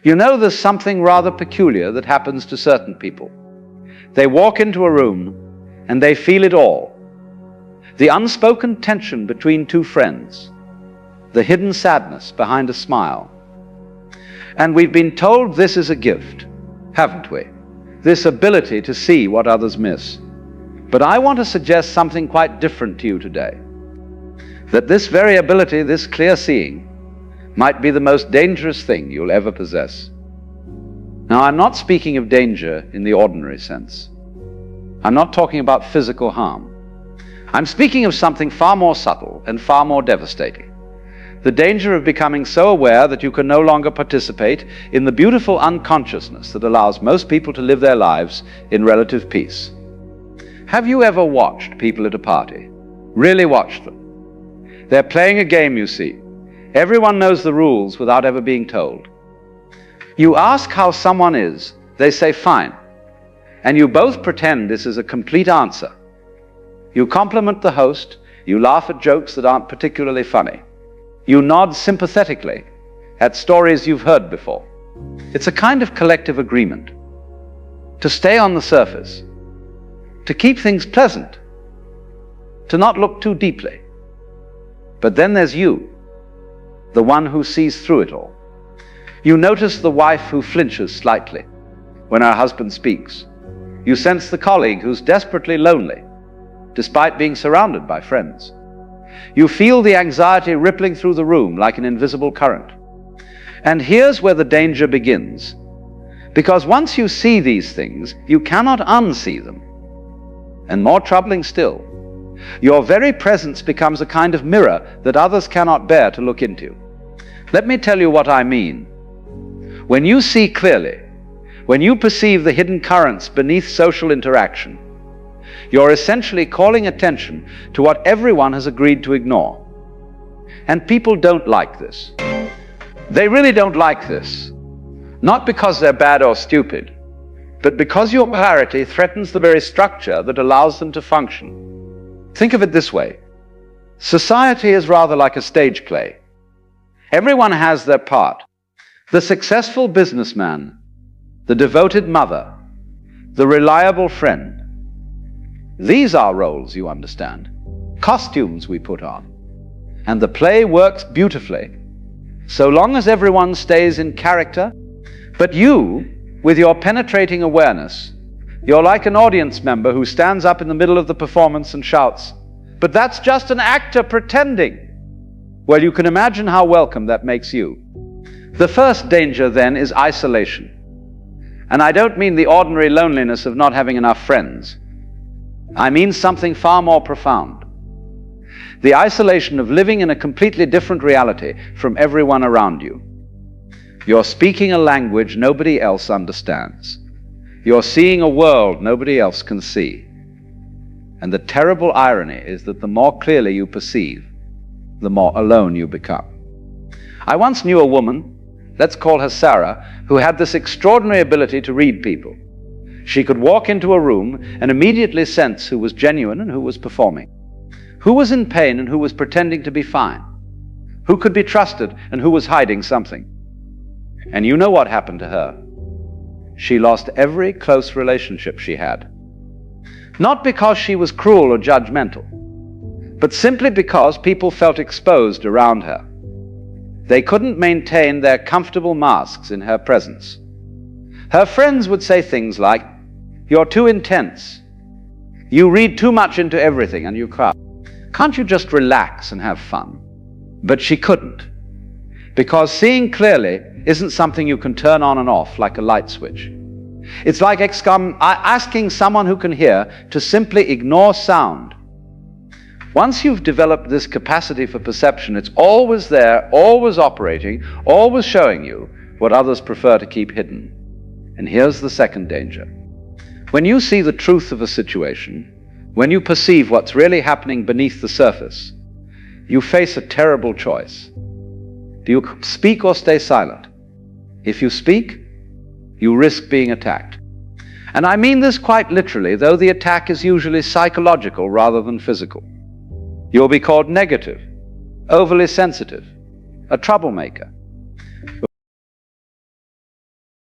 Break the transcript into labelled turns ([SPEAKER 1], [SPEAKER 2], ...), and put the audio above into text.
[SPEAKER 1] You know, there's something rather peculiar that happens to certain people. They walk into a room and they feel it all. The unspoken tension between two friends, the hidden sadness behind a smile. And we've been told this is a gift, haven't we? This ability to see what others miss. But I want to suggest something quite different to you today. That this very ability, this clear seeing, might be the most dangerous thing you'll ever possess. Now, I'm not speaking of danger in the ordinary sense. I'm not talking about physical harm. I'm speaking of something far more subtle and far more devastating. The danger of becoming so aware that you can no longer participate in the beautiful unconsciousness that allows most people to live their lives in relative peace. Have you ever watched people at a party? Really watched them? They're playing a game, you see. Everyone knows the rules without ever being told. You ask how someone is, they say fine, and you both pretend this is a complete answer. You compliment the host, you laugh at jokes that aren't particularly funny. You nod sympathetically at stories you've heard before. It's a kind of collective agreement to stay on the surface, to keep things pleasant, to not look too deeply. But then there's you, the one who sees through it all. You notice the wife who flinches slightly when her husband speaks. You sense the colleague who's desperately lonely, despite being surrounded by friends. You feel the anxiety rippling through the room like an invisible current. And here's where the danger begins. Because once you see these things, you cannot unsee them. And more troubling still, your very presence becomes a kind of mirror that others cannot bear to look into. Let me tell you what I mean. When you see clearly, when you perceive the hidden currents beneath social interaction, you're essentially calling attention to what everyone has agreed to ignore. And people don't like this. They really don't like this. Not because they're bad or stupid, but because your clarity threatens the very structure that allows them to function. Think of it this way. Society is rather like a stage play. Everyone has their part. The successful businessman, the devoted mother, the reliable friend. These are roles, you understand. Costumes we put on. And the play works beautifully, so long as everyone stays in character. But you, with your penetrating awareness, you're like an audience member who stands up in the middle of the performance and shouts, "But that's just an actor pretending." Well, you can imagine how welcome that makes you. The first danger, then, is isolation. And I don't mean the ordinary loneliness of not having enough friends. I mean something far more profound. The isolation of living in a completely different reality from everyone around you. You're speaking a language nobody else understands. You're seeing a world nobody else can see. And the terrible irony is that the more clearly you perceive, the more alone you become. I once knew a woman, let's call her Sarah, who had this extraordinary ability to read people. She could walk into a room and immediately sense who was genuine and who was performing, who was in pain and who was pretending to be fine, who could be trusted and who was hiding something. And you know what happened to her. She lost every close relationship she had. Not because she was cruel or judgmental, but simply because people felt exposed around her. They couldn't maintain their comfortable masks in her presence. Her friends would say things like, "You're too intense. You read too much into everything and you can't. Can't you just relax and have fun?" But she couldn't. Because seeing clearly isn't something you can turn on and off like a light switch. It's like asking someone who can hear to simply ignore sound. Once you've developed this capacity for perception, it's always there, always operating, always showing you what others prefer to keep hidden. And here's the second danger. When you see the truth of a situation, when you perceive what's really happening beneath the surface, you face a terrible choice. Do you speak or stay silent? If you speak, you risk being attacked. And I mean this quite literally, though the attack is usually psychological rather than physical. You'll be called negative, overly sensitive, a troublemaker,